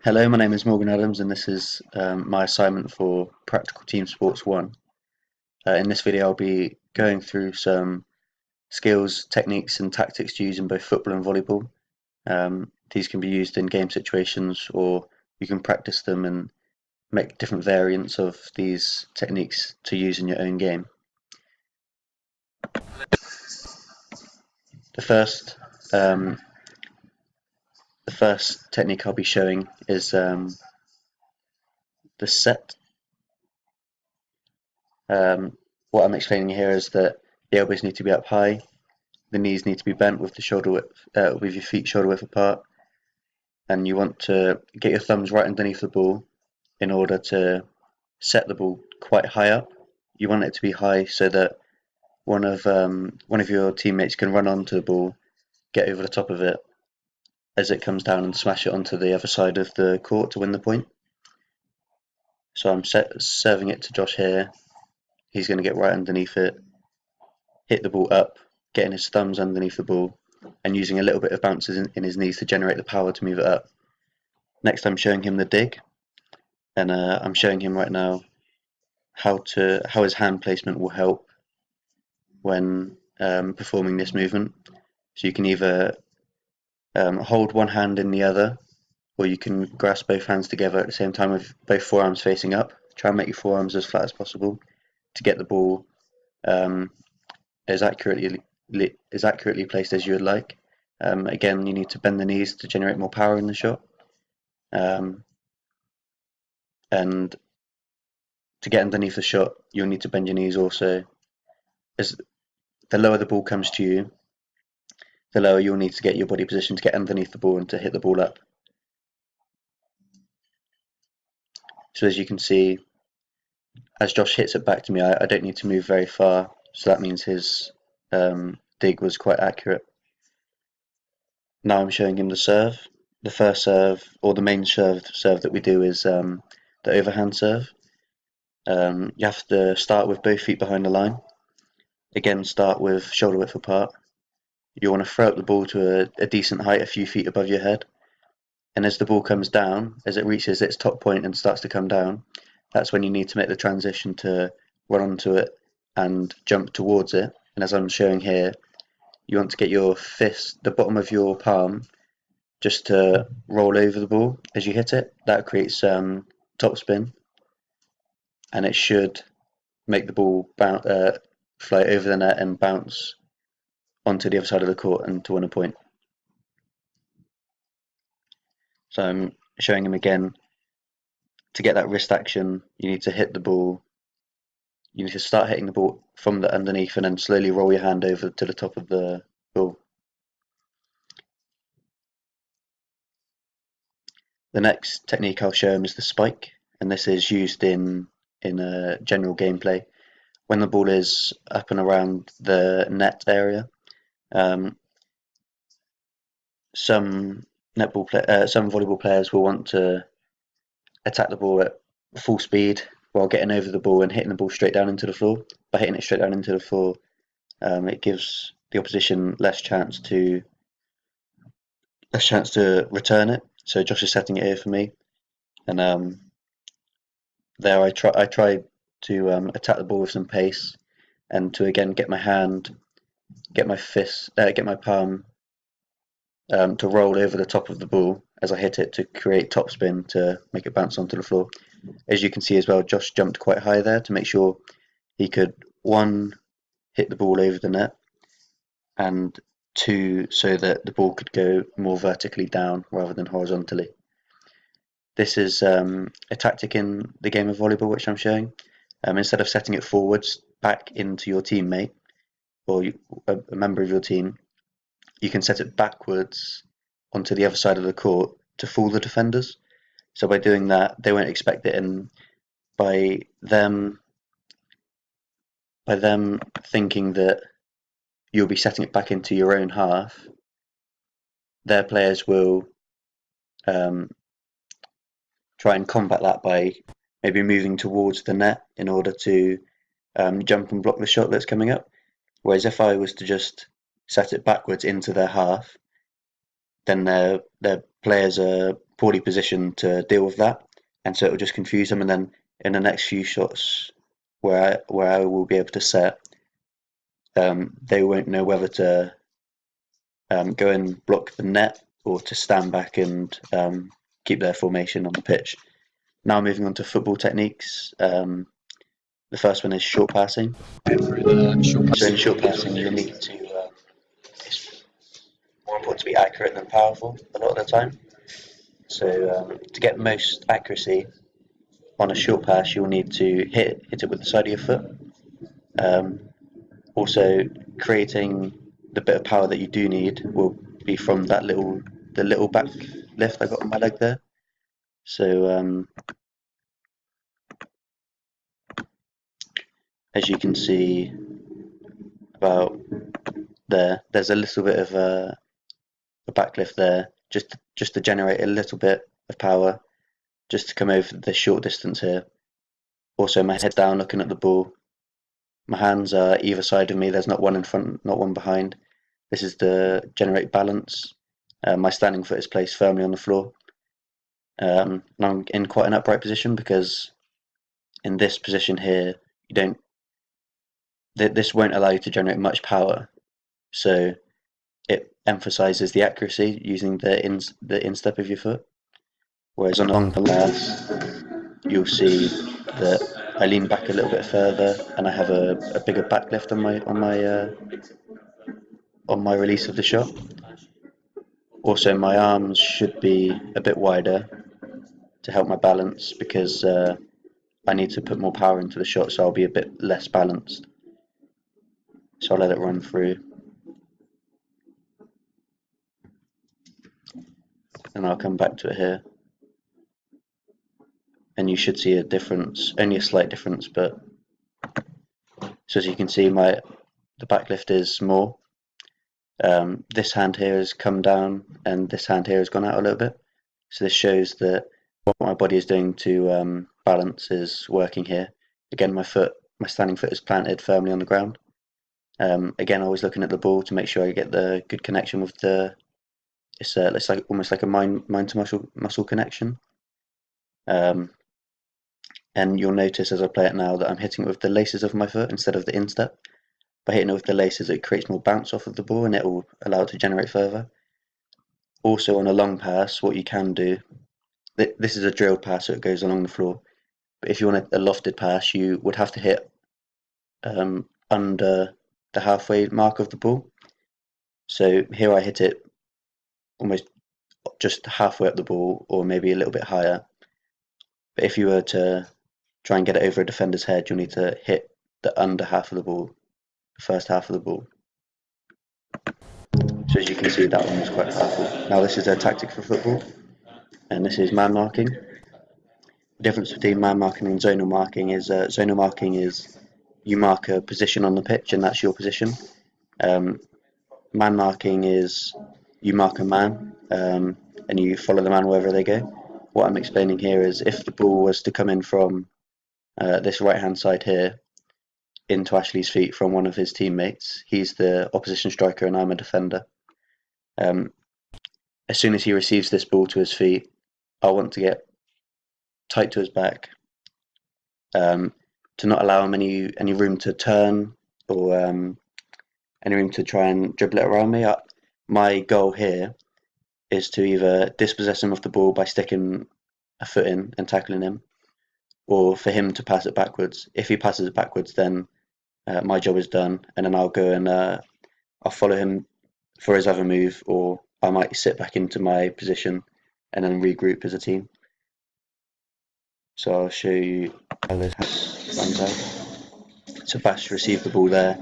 Hello, my name is Morgan Adams, and this is my assignment for Practical Team Sports 1. In this video, I'll be going through some skills, techniques, and tactics to use in both football and volleyball. These can be used in game situations, or you can practice them and make different variants of these techniques to use in your own game. The first, um, the first technique I'll be showing is the set. What I'm explaining here is that the elbows need to be up high, the knees need to be bent with the shoulder width, with your feet shoulder width apart, and you want to get your thumbs right underneath the ball in order to set the ball quite high up. You want it to be high so that one of your teammates can run onto the ball, get over the top of it as it comes down and smash it onto the other side of the court to win the point. So I'm serving it to Josh here. He's going to get right underneath it, hit the ball up, getting his thumbs underneath the ball, and using a little bit of bounces in his knees to generate the power to move it up. Next, I'm showing him the dig, and I'm showing him right now how his hand placement will help when performing this movement. So you can either hold one hand in the other, or you can grasp both hands together at the same time with both forearms facing up. Try and make your forearms as flat as possible to get the ball as accurately placed as you would like. Again, you need to bend the knees to generate more power in the shot. And to get underneath the shot, you'll need to bend your knees also. As the lower the ball comes to you, the lower you'll need to get your body position to get underneath the ball and to hit the ball up. So as you can see, as Josh hits it back to me, I don't need to move very far, so that means his dig was quite accurate. Now I'm showing him the serve. The first serve, or the main serve that we do, is the overhand serve. You have to start with both feet behind the line. Again, start with shoulder width apart. You want to throw up the ball to a decent height, a few feet above your head. And as the ball comes down, as it reaches its top point and starts to come down, that's when you need to make the transition to run onto it and jump towards it. And as I'm showing here, you want to get your fist, the bottom of your palm, just to roll over the ball as you hit it. That creates top spin, and it should make the ball fly over the net and bounce onto the other side of the court and to win a point. So I'm showing him again. To get that wrist action, you need to hit the ball. You need to start hitting the ball from the underneath and then slowly roll your hand over to the top of the ball. The next technique I'll show him is the spike, and this is used in a general gameplay when the ball is up and around the net area. Some volleyball players will want to attack the ball at full speed while getting over the ball and hitting the ball straight down into the floor. By hitting it straight down into the floor, it gives the opposition less chance to return it. So Josh is setting it here for me, and there I try to attack the ball with some pace, and to again get my hand, get my palm to roll over the top of the ball as I hit it to create top spin to make it bounce onto the floor. As you can see as well, Josh jumped quite high there to make sure he could, one, hit the ball over the net, and two, so that the ball could go more vertically down rather than horizontally. This is a tactic in the game of volleyball which I'm showing. Instead of setting it forwards back into your teammate or a member of your team, you can set it backwards onto the other side of the court to fool the defenders. So by doing that, they won't expect it, and by them thinking that you'll be setting it back into your own half, their players will try and combat that by maybe moving towards the net in order to jump and block the shot that's coming up. Whereas if I was to just set it backwards into their half, then their players are poorly positioned to deal with that, and so it will just confuse them. And then in the next few shots where I will be able to set, they won't know whether to go and block the net or to stand back and keep their formation on the pitch. Now moving on to football techniques. The first one is short passing. So in short passing, you'll need to. It's more important to be accurate than powerful a lot of the time. So to get most accuracy on a short pass, you'll need to hit it with the side of your foot. Also, creating the bit of power that you do need will be from the little back lift I got on my leg there. So as you can see about there's a little bit of a back lift there, just to generate a little bit of power, just to come over the short distance here. Also, my head down, looking at the ball. My hands are either side of me. There's not one in front, not one behind. This is to generate balance. My standing foot is placed firmly on the floor. And I'm in quite an upright position because in this position here, this won't allow you to generate much power. So it emphasizes the accuracy using the instep of your foot. Whereas on a long pass, you'll see that I lean back a little bit further and I have a bigger back lift on my release of the shot. Also, my arms should be a bit wider to help my balance because I need to put more power into the shot, so I'll be a bit less balanced. So I'll let it run through. And I'll come back to it here. And you should see a difference, only a slight difference, but so as you can see, the back lift is more. This hand here has come down and this hand here has gone out a little bit. So this shows that what my body is doing to balance is working here. Again, my standing foot is planted firmly on the ground. Again, always looking at the ball to make sure I get the good connection with it's like almost like a mind to muscle connection. And you'll notice as I play it now that I'm hitting it with the laces of my foot instead of the instep. By hitting it with the laces, it creates more bounce off of the ball and it will allow it to generate further. Also, on a long pass, what you can do, this is a drilled pass, so it goes along the floor. But if you want a lofted pass, you would have to hit under the halfway mark of the ball. So here I hit it almost just halfway up the ball, or maybe a little bit higher. But if you were to try and get it over a defender's head, you'll need to hit the under half of the ball, the first half of the ball. So as you can see, that one was quite powerful. Now this is a tactic for football, and this is man marking. The difference between man marking and zonal marking is you mark a position on the pitch and that's your position. Man marking is you mark a man and you follow the man wherever they go. What I'm explaining here is if the ball was to come in from this right hand side here into Ashley's feet from one of his teammates, he's the opposition striker and I'm a defender. As soon as he receives this ball to his feet, I want to get tight to his back to not allow him any room to turn or any room to try and dribble it around me. My goal here is to either dispossess him of the ball by sticking a foot in and tackling him, or for him to pass it backwards. If he passes it backwards, then my job is done, and then I'll go and I'll follow him for his other move, or I might sit back into my position and then regroup as a team. So I'll show you how this runs out. So Bash received the ball there.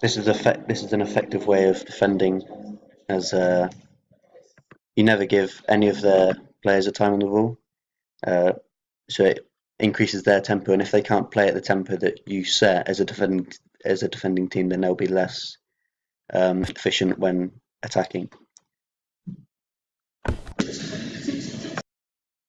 This is an effective way of defending, as you never give any of their players a time on the ball, so it increases their tempo. And if they can't play at the tempo that you set as a defending team, then they'll be less efficient when attacking.